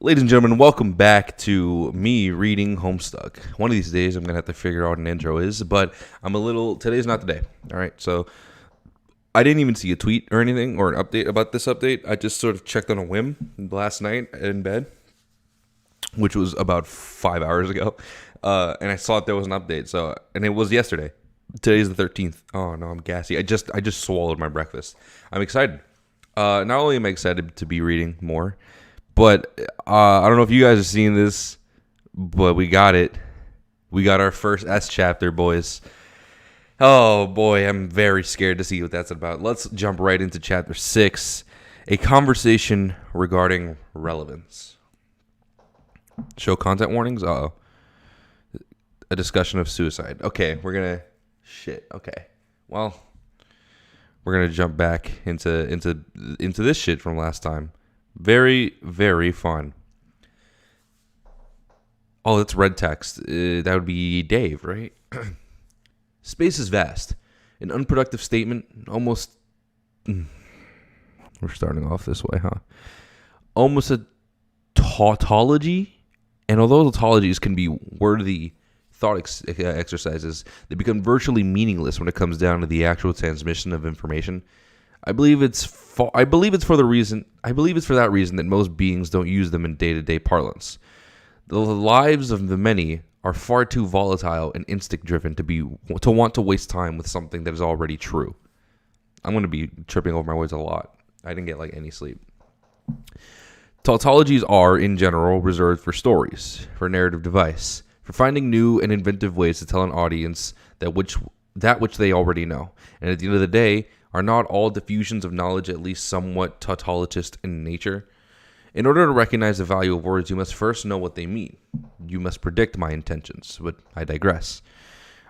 Ladies and gentlemen, welcome back to me reading Homestuck. One of these days I'm going to have to figure out what an intro is, but today's not the day. All right, so I didn't even see a tweet or anything or an update about this update. I just sort of checked on a whim last night in bed, which was about 5 hours ago, and I saw that there was an update, and it was yesterday. Today's the 13th. Oh, no, I'm gassy. I just swallowed my breakfast. I'm excited. Not only am I excited to be reading more, but I don't know if you guys have seen this, but we got it. We got our first S chapter, boys. Oh, boy, I'm very scared to see what that's about. Let's jump right into Chapter 6, a conversation regarding relevance. Show content warnings? Uh-oh. A discussion of suicide. Okay, okay. Well, we're going to jump back into this shit from last time. Very, very fun. Oh, that's red text. That would be Dave, right? Space is vast. An unproductive statement, almost... We're starting off this way, huh? Almost a tautology. And although tautologies can be worthy thought exercises, they become virtually meaningless when it comes down to the actual transmission of information. I believe it's for that reason that most beings don't use them in day-to-day parlance. The lives of the many are far too volatile and instinct-driven to want to waste time with something that is already true. I'm going to be tripping over my words a lot. I didn't get any sleep. Tautologies are, in general, reserved for stories, for narrative device, for finding new and inventive ways to tell an audience that which they already know. And at the end of the day, are not all diffusions of knowledge at least somewhat tautologist in nature? In order to recognize the value of words, you must first know what they mean. You must predict my intentions, but I digress.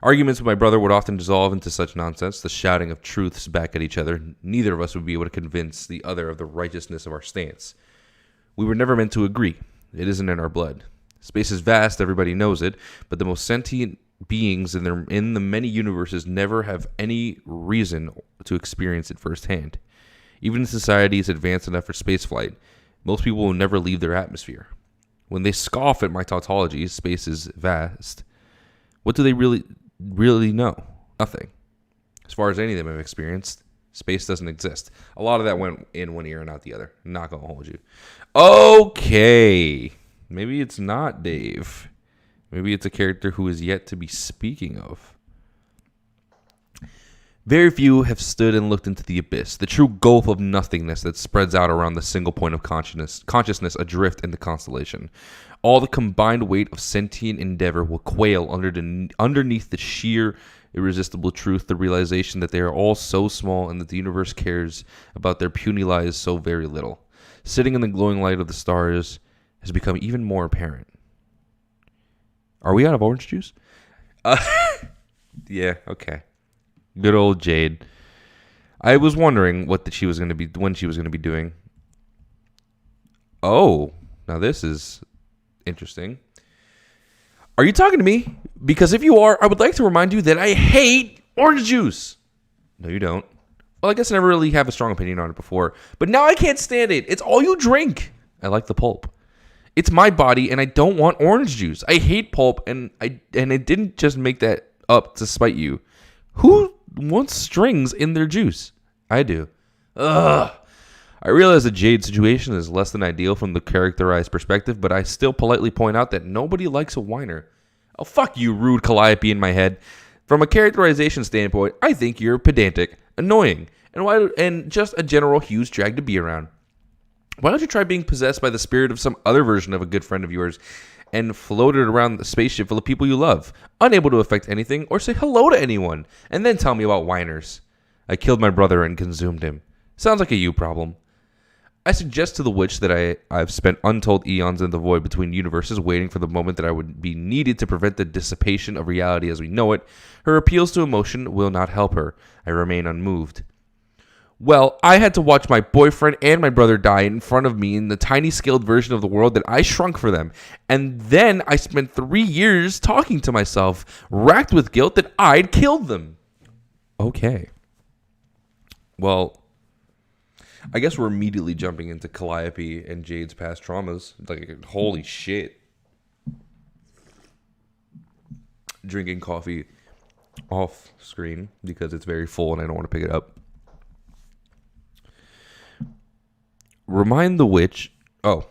Arguments with my brother would often dissolve into such nonsense, the shouting of truths back at each other. Neither of us would be able to convince the other of the righteousness of our stance. We were never meant to agree. It isn't in our blood. Space is vast, everybody knows it, but the most sentient beings in the many universes never have any reason to experience it firsthand. Even in societies advanced enough for spaceflight, most people will never leave their atmosphere. When they scoff at my tautology, space is vast, what do they really know? Nothing. As far as any of them have experienced, space doesn't exist. A lot of that went in one ear and out the other. I'm not going to hold you. Okay. Maybe it's not Dave. Maybe it's a character who is yet to be speaking of. Very few have stood and looked into the abyss, the true gulf of nothingness that spreads out around the single point of consciousness adrift in the constellation. All the combined weight of sentient endeavor will quail underneath the sheer, irresistible truth, the realization that they are all so small and that the universe cares about their puny lives so very little. Sitting in the glowing light of the stars has become even more apparent. Are we out of orange juice? Yeah, okay. Good old Jade. I was wondering when she was going to be doing. Oh, now this is interesting. Are you talking to me? Because if you are, I would like to remind you that I hate orange juice. No, you don't. Well, I guess I never really have a strong opinion on it before, but now I can't stand it. It's all you drink. I like the pulp. It's my body, and I don't want orange juice. I hate pulp, and it didn't just make that up to spite you. Who wants strings in their juice? I do. Ugh. I realize the Jade situation is less than ideal from the characterized perspective, but I still politely point out that nobody likes a whiner. Oh, fuck you, rude Calliope in my head. From a characterization standpoint, I think you're pedantic, annoying, and just a general huge drag to be around. Why don't you try being possessed by the spirit of some other version of a good friend of yours and float it around the spaceship full of people you love, unable to affect anything or say hello to anyone, and then tell me about whiners? I killed my brother and consumed him. Sounds like a you problem. I suggest to the witch that I've spent untold eons in the void between universes waiting for the moment that I would be needed to prevent the dissipation of reality as we know it. Her appeals to emotion will not help her. I remain unmoved. Well, I had to watch my boyfriend and my brother die in front of me in the tiny scaled version of the world that I shrunk for them. And then I spent 3 years talking to myself, racked with guilt that I'd killed them. Okay. Well, I guess we're immediately jumping into Calliope and Jade's past traumas. Like, holy shit. Drinking coffee off screen because it's very full and I don't want to pick it up. Remind the witch. Oh,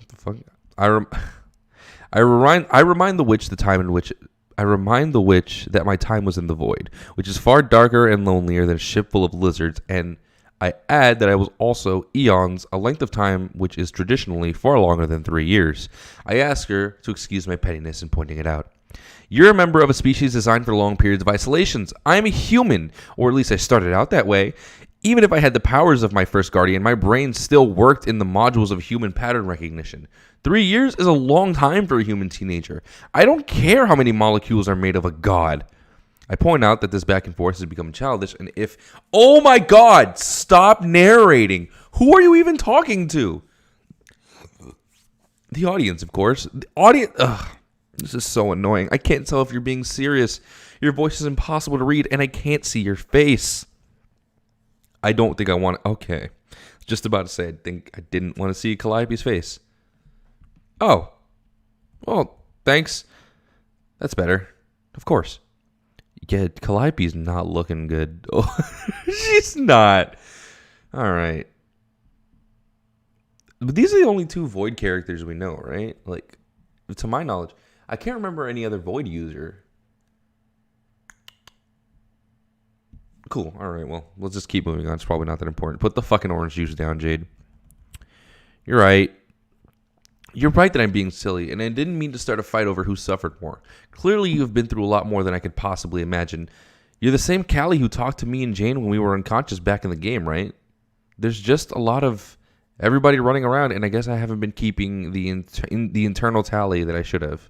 the fuck! I remind the witch the time in which I remind the witch that my time was in the void, which is far darker and lonelier than a ship full of lizards, and I add that I was also eons, a length of time which is traditionally far longer than 3 years. I ask her to excuse my pettiness in pointing it out. You're a member of a species designed for long periods of isolations. I am a human, or at least I started out that way. Even if I had the powers of my first guardian, my brain still worked in the modules of human pattern recognition. 3 years is a long time for a human teenager. I don't care how many molecules are made of a god. I point out that this back and forth has become childish, and if... Oh my god! Stop narrating! Who are you even talking to? The audience, of course. The audience... Ugh. This is so annoying. I can't tell if you're being serious. Your voice is impossible to read, and I can't see your face. I don't think I want... Okay. Just about to say, I think I didn't want to see Calliope's face. Oh. Well, thanks. That's better. Of course. Yeah, Calliope's not looking good. Oh, she's not. All right. But these are the only two Void characters we know, right? Like, to my knowledge, I can't remember any other Void user. Cool. All right, well, let's just keep moving on. It's probably not that important. Put the fucking orange juice down, Jade. You're right. You're right that I'm being silly, and I didn't mean to start a fight over who suffered more. Clearly, you have been through a lot more than I could possibly imagine. You're the same Callie who talked to me and Jane when we were unconscious back in the game, right? There's just a lot of everybody running around, and I guess I haven't been keeping the internal tally that I should have.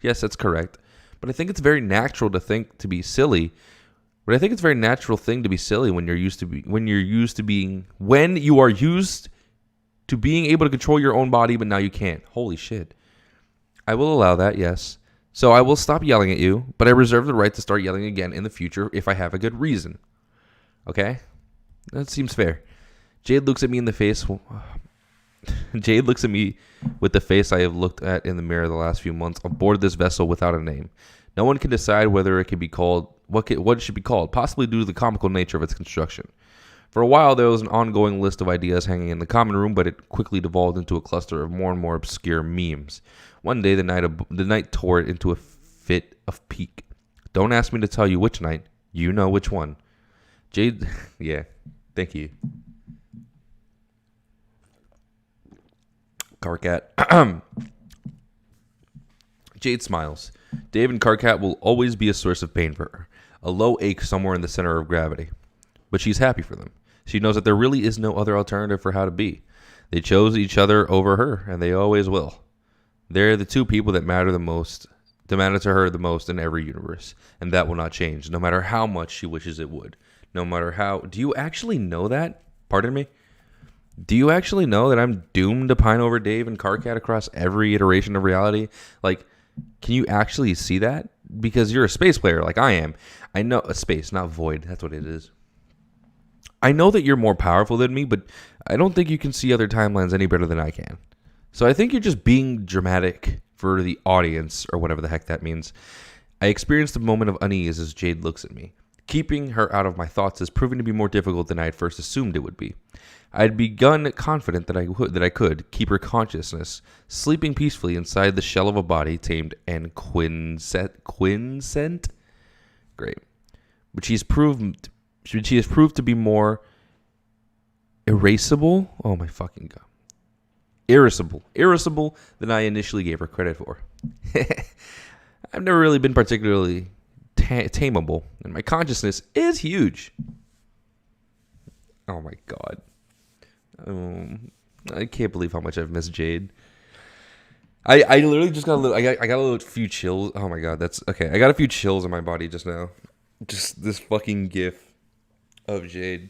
Yes, that's correct. But I think it's very natural to think to be silly. But I think it's a very natural thing to be silly when you are used to being able to control your own body, but now you can't. Holy shit. I will allow that, yes. So I will stop yelling at you, but I reserve the right to start yelling again in the future if I have a good reason. Okay? That seems fair. Jade looks at me in the face. Jade looks at me with the face I have looked at in the mirror the last few months aboard this vessel without a name. No one can decide whether it can be called what it should be called, possibly due to the comical nature of its construction. For a while, there was an ongoing list of ideas hanging in the common room, but it quickly devolved into a cluster of more and more obscure memes. One day, the night tore it into a fit of pique. Don't ask me to tell you which night. You know which one. Jade, yeah, thank you. Carcat. Jade smiles. Dave and Carcat will always be a source of pain for her, a low ache somewhere in the center of gravity. But she's happy for them. She knows that there really is no other alternative for how to be. They chose each other over her, and they always will. They're the two people that matter to her the most in every universe, and that will not change, no matter how much she wishes it would. No matter how... Do you actually know that? Pardon me? Do you actually know that I'm doomed to pine over Dave and Carcat across every iteration of reality? Like... Can you actually see that? Because you're a space player like I am. I know a space, not void. That's what it is. I know that you're more powerful than me, but I don't think you can see other timelines any better than I can. So I think you're just being dramatic for the audience, or whatever the heck that means. I experienced a moment of unease as Jade looks at me. Keeping her out of my thoughts has proven to be more difficult than I had first assumed it would be. I had begun confident that I could keep her consciousness sleeping peacefully inside the shell of a body tamed and quiescent. Great, but she has proved to be more irascible. Oh my fucking god, irascible than I initially gave her credit for. I've never really been particularly tameable, and my consciousness is huge. Oh my god. I can't believe how much I've missed Jade. I literally just got a little. I got a little few chills. Oh my god, that's okay. I got a few chills in my body just now. Just this fucking gif of Jade.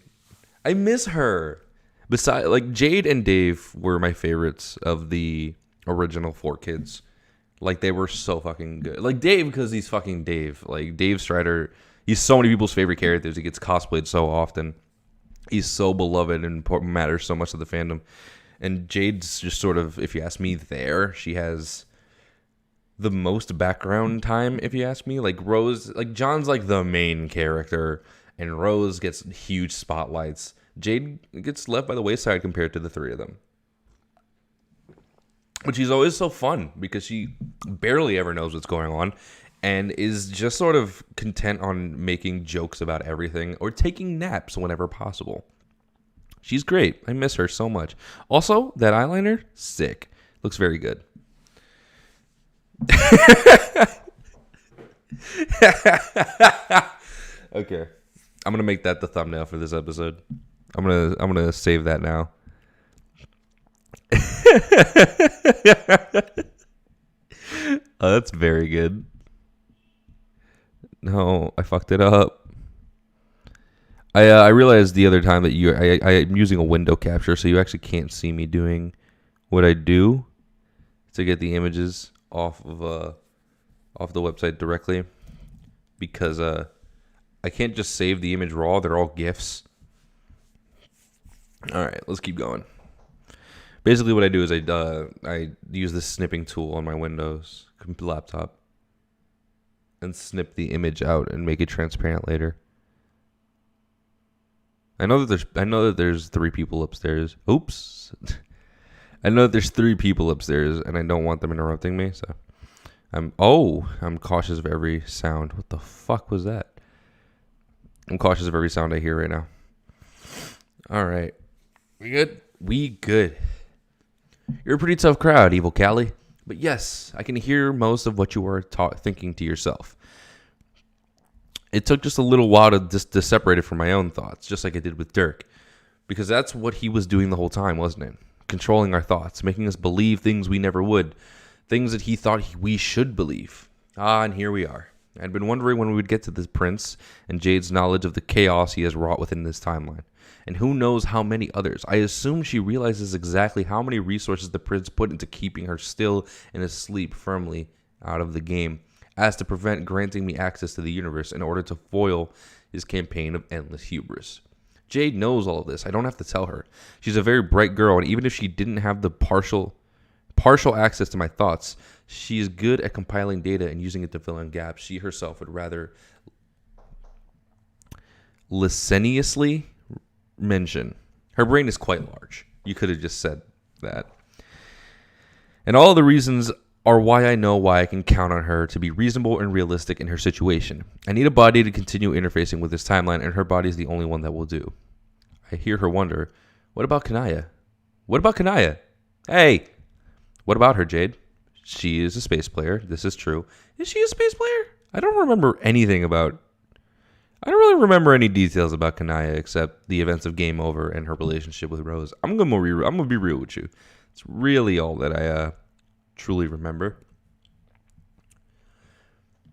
I miss her. Besides, like Jade and Dave were my favorites of the original 4 kids. Like they were so fucking good. Like Dave because he's fucking Dave. Like Dave Strider, he's so many people's favorite characters. He gets cosplayed so often. He's so beloved and matters so much to the fandom. And Jade's just sort of, if you ask me, there. She has the most background time, if you ask me. Like Rose, like John's like the main character, and Rose gets huge spotlights. Jade gets left by the wayside compared to the three of them. But she's always so fun because she barely ever knows what's going on and is just sort of content on making jokes about everything or taking naps whenever possible. She's great. I miss her so much. Also, that eyeliner, sick. Looks very good. Okay. I'm gonna make that the thumbnail for this episode. I'm gonna save that now. Oh, that's very good. No, I fucked it up. I realized the other time that I'm using a window capture, so you actually can't see me doing what I do to get the images off the website directly, because I can't just save the image raw. They're all GIFs. All right, let's keep going. Basically, what I do is I use this snipping tool on my Windows laptop and snip the image out and make it transparent later. I know that there's 3 people upstairs. Oops. I know that there's 3 people upstairs, and I don't want them interrupting me. So I'm cautious of every sound. What the fuck was that? I'm cautious of every sound I hear right now. All right, we good? We good. You're a pretty tough crowd, Evil Callie. But yes, I can hear most of what you were thinking to yourself. It took just a little while to separate it from my own thoughts, just like I did with Dirk. Because that's what he was doing the whole time, wasn't it? Controlling our thoughts, making us believe things we never would. Things that he thought we should believe. And here we are. I'd been wondering when we would get to this prince and Jade's knowledge of the chaos he has wrought within this timeline. And who knows how many others. I assume she realizes exactly how many resources the prince put into keeping her still and asleep firmly out of the game, as to prevent granting me access to the universe in order to foil his campaign of endless hubris. Jade knows all of this. I don't have to tell her. She's a very bright girl, and even if she didn't have the partial access to my thoughts, she is good at compiling data and using it to fill in gaps she herself would rather licentiously mention. Her brain is quite large. You could have just said that. And all the reasons are why I know why I can count on her to be reasonable and realistic in her situation. I need a body to continue interfacing with this timeline, and her body is the only one that will do. I hear her wonder, what about Kanaya? What about Kanaya? Hey! What about her, Jade? She is a space player. This is true. Is she a space player? I don't really remember any details about Kanaya except the events of Game Over and her relationship with Rose. I'm gonna be real with you. It's really all that I truly remember.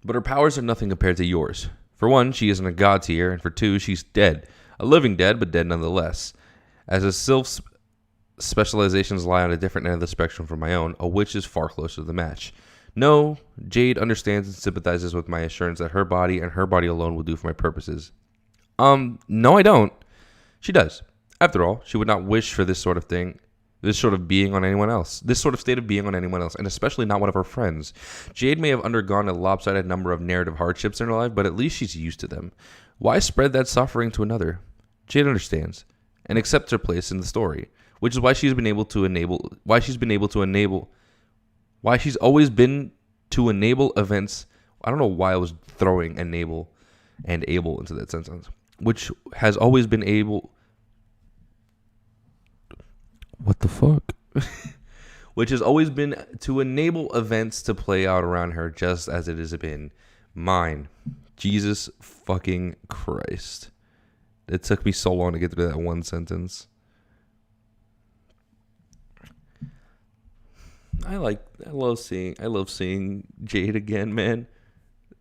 But her powers are nothing compared to yours. For one, she isn't a god tier, and for 2, she's dead. A living dead, but dead nonetheless. As a sylph's specializations lie on a different end of the spectrum from my own, a witch is far closer to the match. No, Jade understands and sympathizes with my assurance that her body and her body alone will do for my purposes. No, I don't. She does. After all, she would not wish for this sort of thing, this sort of being on anyone else, this sort of state of being on anyone else, and especially not one of her friends. Jade may have undergone a lopsided number of narrative hardships in her life, but at least she's used to them. Why spread that suffering to another? Jade understands and accepts her place in the story, which is why she's always been to enable events. I don't know why I was throwing enable and able into that sentence, which has always been able. What the fuck? Which has always been to enable events to play out around her just as it has been mine. Jesus fucking Christ. It took me so long to get through that one sentence. I love seeing Jade again, man.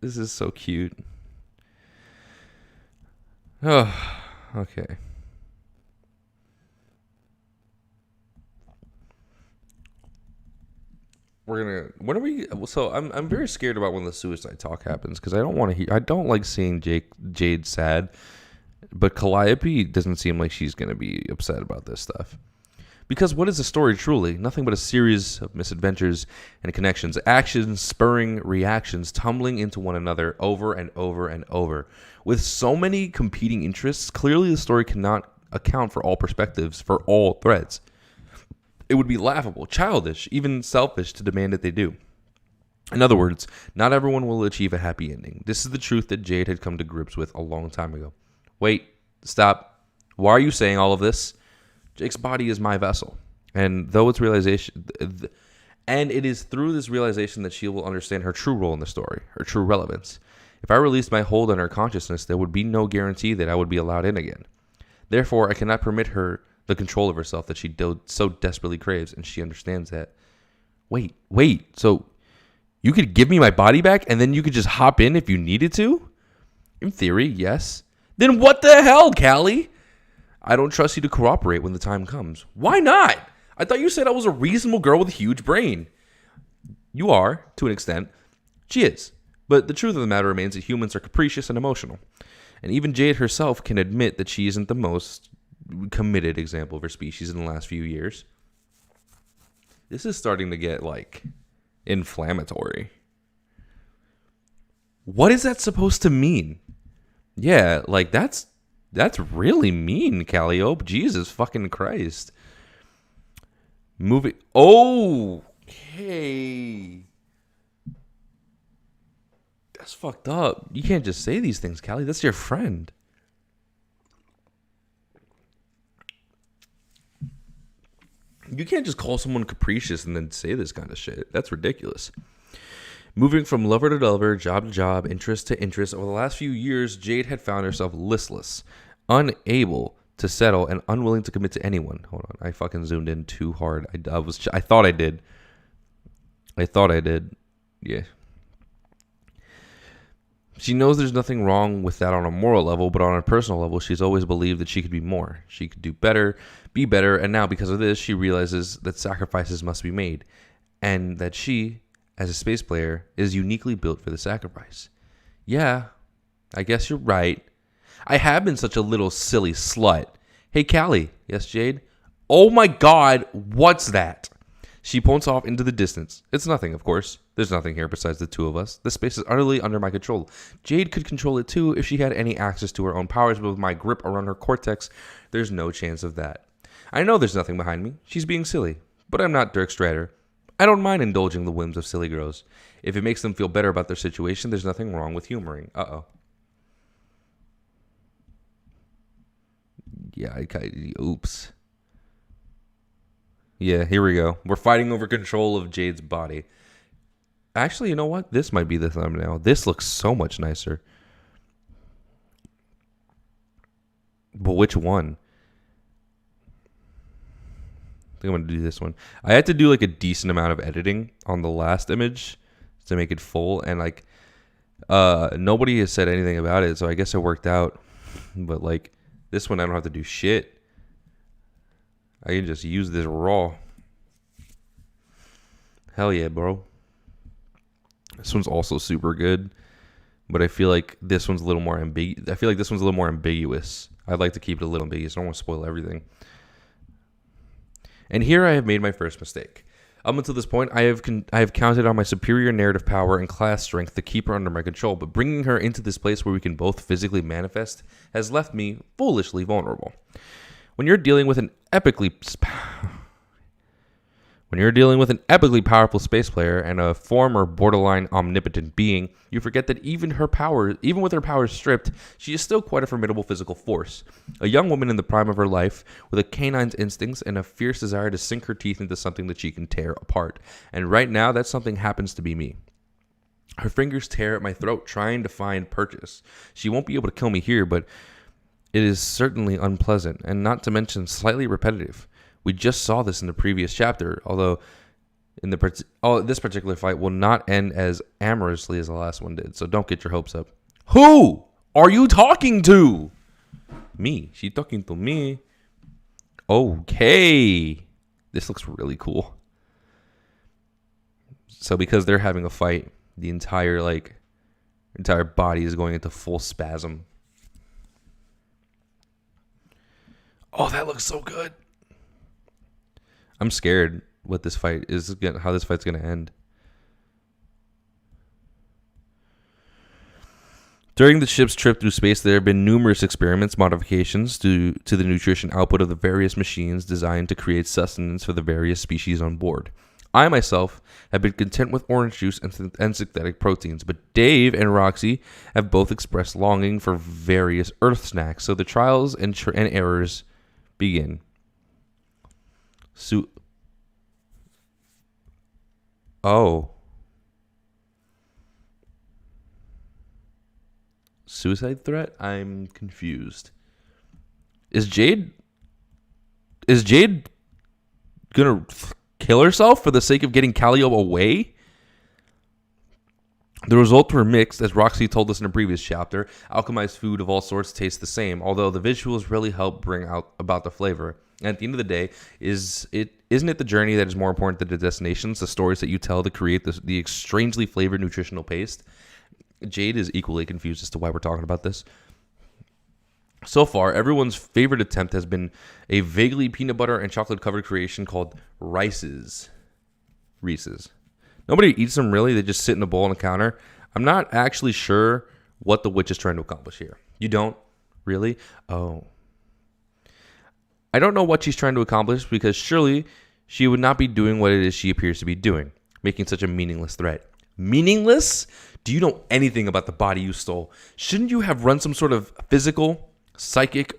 This is so cute. Oh, okay. I'm very scared about when the suicide talk happens because I don't like seeing Jade sad. But Calliope doesn't seem like she's going to be upset about this stuff. Because what is a story truly? Nothing but a series of misadventures and connections, actions spurring reactions, tumbling into one another over and over and over. With so many competing interests, clearly the story cannot account for all perspectives, for all threads. It would be laughable, childish, even selfish to demand that they do. In other words, not everyone will achieve a happy ending. This is the truth that Jade had come to grips with a long time ago. Wait, stop. Why are you saying all of this? Jake's body is my vessel. And though it's realization, and it is through this realization that she will understand her true role in the story, her true relevance. If I released my hold on her consciousness, there would be no guarantee that I would be allowed in again. Therefore, I cannot permit her the control of herself that she so desperately craves, and she understands that. Wait, so you could give me my body back, and then you could just hop in if you needed to? In theory, yes. Then what the hell, Callie? I don't trust you to cooperate when the time comes. Why not? I thought you said I was a reasonable girl with a huge brain. You are, to an extent. She is. But the truth of the matter remains that humans are capricious and emotional. And even Jade herself can admit that she isn't the most committed example of her species in the last few years. This is starting to get, inflammatory. What is that supposed to mean? Yeah, that's really mean, Calliope. Jesus fucking Christ. Moving. Okay. That's fucked up. You can't just say these things, Callie. That's your friend. You can't just call someone capricious and then say this kind of shit. That's ridiculous. Moving from lover to lover, job to job, interest to interest, over the last few years, Jade had found herself listless, unable to settle, and unwilling to commit to anyone. Hold on, I fucking zoomed in too hard. I thought I did. Yeah. She knows there's nothing wrong with that on a moral level, but on a personal level, she's always believed that she could be more. She could do better, be better, and now because of this, she realizes that sacrifices must be made, and that she, as a space player, is uniquely built for the sacrifice. Yeah, I guess you're right. I have been such a little silly slut. Hey, Callie. Yes, Jade? Oh my God, what's that? She points off into the distance. It's nothing, of course. There's nothing here besides the two of us. This space is utterly under my control. Jade could control it too if she had any access to her own powers, but with my grip around her cortex, there's no chance of that. I know there's nothing behind me. She's being silly. But I'm not Dirk Strider. I don't mind indulging the whims of silly girls. If it makes them feel better about their situation, there's nothing wrong with humoring. Uh-oh. Yeah, oops. Yeah, here we go. We're fighting over control of Jade's body. Actually, you know what? This might be the thumbnail. This looks so much nicer. But which one? I think I'm going to do this one. I had to do a decent amount of editing on the last image to make it full. And nobody has said anything about it. So I guess it worked out. But this one, I don't have to do shit. I can just use this raw. Hell yeah, bro. This one's also super good, but I feel like this one's a little more ambiguous. I feel like this one's a little more ambiguous. I'd like to keep it a little ambiguous. I don't want to spoil everything. And here I have made my first mistake. Up until this point, I have counted on my superior narrative power and class strength to keep her under my control, but bringing her into this place where we can both physically manifest has left me foolishly vulnerable. When you're dealing with an epically powerful space player and a former borderline omnipotent being, you forget that even with her powers stripped, she is still quite a formidable physical force. A young woman in the prime of her life, with a canine's instincts and a fierce desire to sink her teeth into something that she can tear apart. And right now, that something happens to be me. Her fingers tear at my throat, trying to find purchase. She won't be able to kill me here, but it is certainly unpleasant, and not to mention slightly repetitive. We just saw this in the previous chapter, although this particular fight will not end as amorously as the last one did, so don't get your hopes up. Who are you talking to? Me. She talking to me. Okay. This looks really cool. So because they're having a fight, the entire body is going into full spasm. Oh, that looks so good. I'm scared what this fight is, how this fight's going to end. During the ship's trip through space, there have been numerous experiments, modifications to the nutrition output of the various machines designed to create sustenance for the various species on board. I myself have been content with orange juice and synthetic proteins, but Dave and Roxy have both expressed longing for various Earth snacks, so the trials and errors begin. Suicide threat? I'm confused. Is Jade gonna kill herself for the sake of getting Calliope away? The results were mixed, as Roxy told us in a previous chapter. Alchemized food of all sorts tastes the same, although the visuals really help bring out about the flavor. And at the end of the day, isn't it the journey that is more important than the destinations, the stories that you tell to create the strangely flavored nutritional paste? Jade is equally confused as to why we're talking about this. So far, everyone's favorite attempt has been a vaguely peanut butter and chocolate covered creation called Reese's. Nobody eats them really. They just sit in a bowl on the counter. I'm not actually sure what the witch is trying to accomplish here. You don't? Really? Oh. I don't know what she's trying to accomplish, because surely she would not be doing what it is she appears to be doing, making such a meaningless threat. Meaningless? Do you know anything about the body you stole? Shouldn't you have run some sort of psychic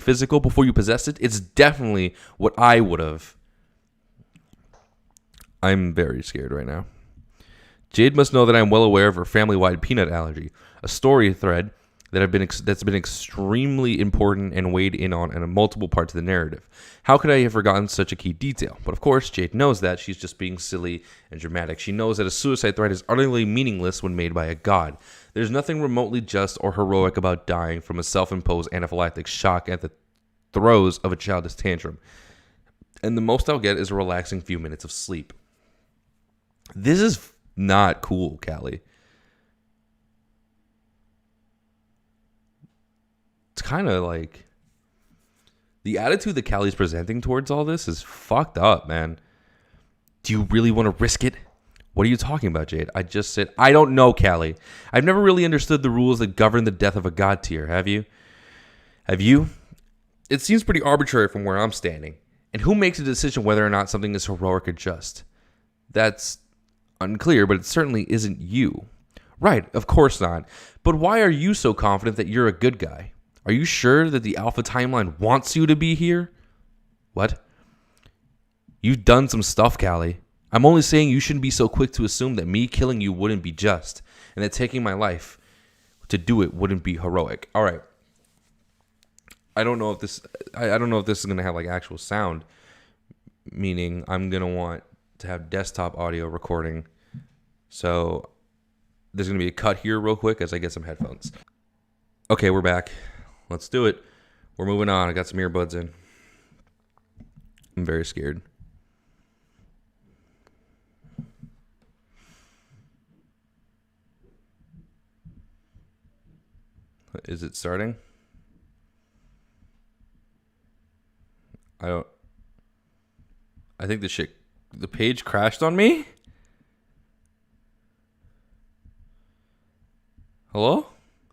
physical before you possessed it? It's definitely what I would have. I'm very scared right now. Jade must know that I'm well aware of her family-wide peanut allergy, a story thread that's been extremely important and weighed in on in multiple parts of the narrative. How could I have forgotten such a key detail? But of course, Jade knows that. She's just being silly and dramatic. She knows that a suicide threat is utterly meaningless when made by a god. There's nothing remotely just or heroic about dying from a self-imposed anaphylactic shock at the throes of a childish tantrum. And the most I'll get is a relaxing few minutes of sleep. This is not cool, Callie. It's kind of like the attitude that Callie's presenting towards all this is fucked up, man. Do you really want to risk it? What are you talking about, Jade? I just said, I don't know, Callie. I've never really understood the rules that govern the death of a god tier, have you? Have you? It seems pretty arbitrary from where I'm standing. And who makes a decision whether or not something is heroic or just? That's unclear, but it certainly isn't you. Right, of course not. But why are you so confident that you're a good guy? Are you sure that the Alpha timeline wants you to be here? What? You've done some stuff, Callie. I'm only saying you shouldn't be so quick to assume that me killing you wouldn't be just, and that taking my life to do it wouldn't be heroic. All right. I don't know if this is gonna have like actual sound, meaning I'm gonna want to have desktop audio recording. So there's gonna be a cut here real quick as I get some headphones. Okay, we're back. Let's do it. We're moving on. I got some earbuds in. I'm very scared. Is it starting? I think the page crashed on me? Hello?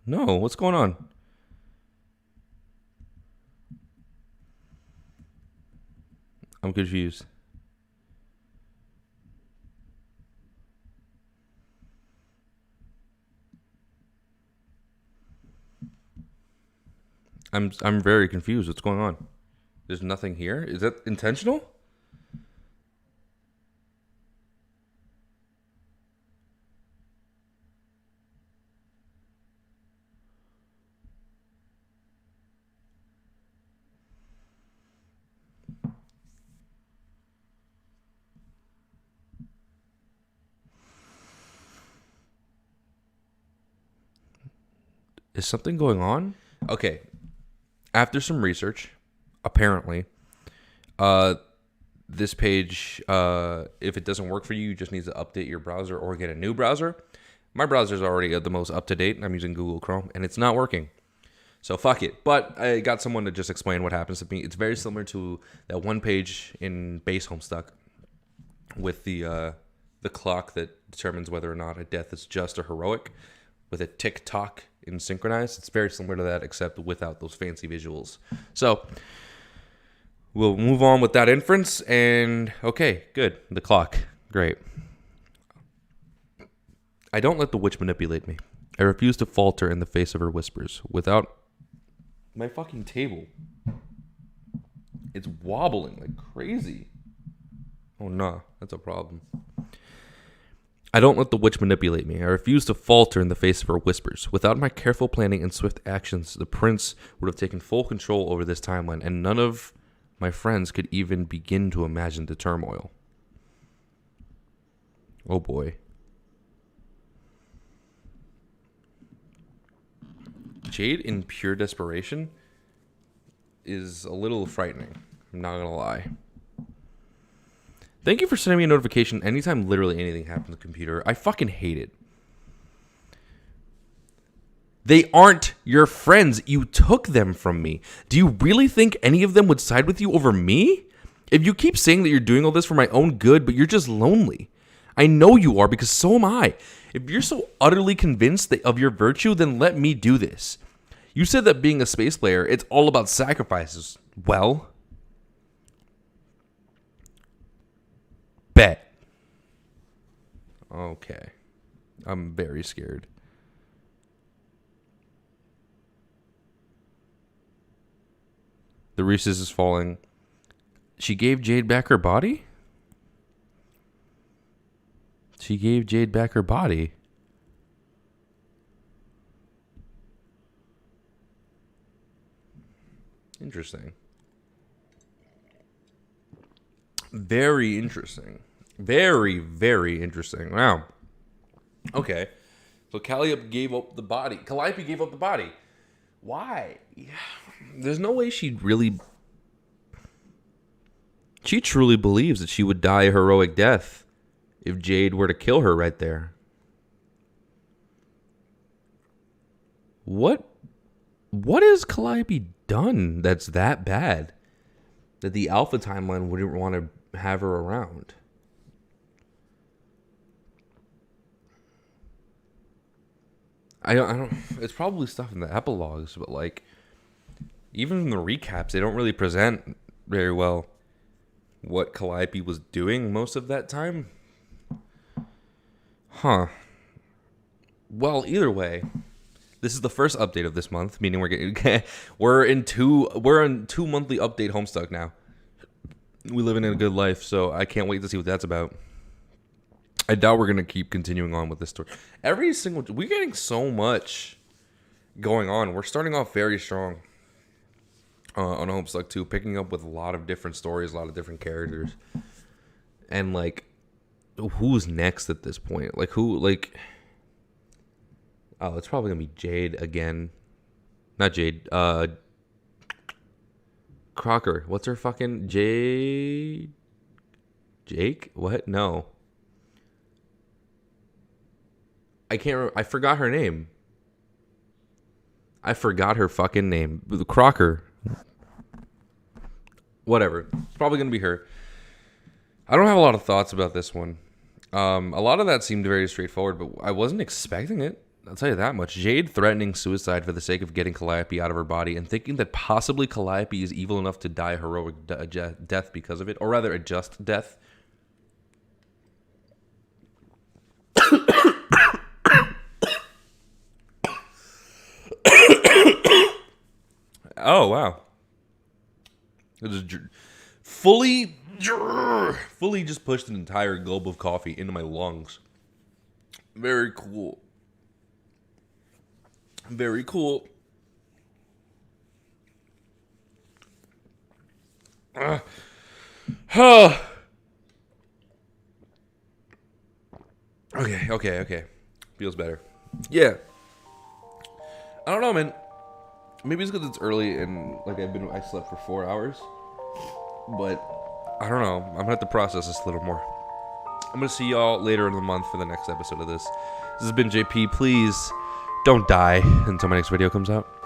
No, what's going on? I'm confused. I'm very confused. What's going on? There's nothing here? Is that intentional? Is something going on? Okay. After some research, apparently, this page, if it doesn't work for you, you just need to update your browser or get a new browser. My browser is already the most up-to-date. I'm using Google Chrome, and it's not working. So fuck it. But I got someone to just explain what happens to me. It's very similar to that one page in base Homestuck with the clock that determines whether or not a death is just or heroic, with a tick-tock in synchronized. It's very similar to that, except without those fancy visuals. So we'll move on with that inference. And okay, good. The clock. Great. I don't let the witch manipulate me. I refuse to falter in the face of her whispers. Without my fucking table, it's wobbling like crazy. Oh no, that's a problem. I don't let the witch manipulate me. I refuse to falter in the face of her whispers. Without my careful planning and swift actions, the prince would have taken full control over this timeline, and none of my friends could even begin to imagine the turmoil. Oh boy. Jade in pure desperation is a little frightening. I'm not gonna lie. Thank you for sending me a notification anytime literally anything happens to the computer. I fucking hate it. They aren't your friends. You took them from me. Do you really think any of them would side with you over me? If you keep saying that you're doing all this for my own good, but you're just lonely. I know you are, because so am I. If you're so utterly convinced of your virtue, then let me do this. You said that being a space player, it's all about sacrifices. Well, bet. Okay. I'm very scared. The recess is falling. She gave Jade back her body? She gave Jade back her body. Interesting. Very interesting. Very, very interesting. Wow. Okay. So Calliope gave up the body. Calliope gave up the body. Why? There's no way she'd really... She truly believes that she would die a heroic death if Jade were to kill her right there. What has Calliope done that's that bad that the Alpha timeline wouldn't want to have her around? I don't. It's probably stuff in the epilogues, but like, even in the recaps, they don't really present very well what Calliope was doing most of that time. Huh. Well, either way, this is the first update of this month, meaning we're in two monthly update Homestuck now. We living in a good life, so I can't wait to see what that's about. I doubt we're gonna keep continuing on with this story. We're getting so much going on. We're starting off very strong on Homestuck 2, picking up with a lot of different stories, a lot of different characters, and like, who's next at this point? Like who? Like, oh, it's probably gonna be Jade again. Not Jade. Crocker. What's her fucking Jade? Jake? What? No. I can't remember. I forgot her name. I forgot her fucking name. Crocker. Whatever. It's probably going to be her. I don't have a lot of thoughts about this one. A lot of that seemed very straightforward, but I wasn't expecting it. I'll tell you that much. Jade threatening suicide for the sake of getting Calliope out of her body and thinking that possibly Calliope is evil enough to die a heroic death because of it, or rather a just death. Oh, wow. It just fully just pushed an entire globe of coffee into my lungs. Very cool. Very cool. Okay. Feels better. Yeah. I don't know, man. Maybe it's because it's early and like I slept for 4 hours. But I don't know. I'm gonna have to process this a little more. I'm gonna see y'all later in the month for the next episode of this. This has been JP. Please don't die until my next video comes out.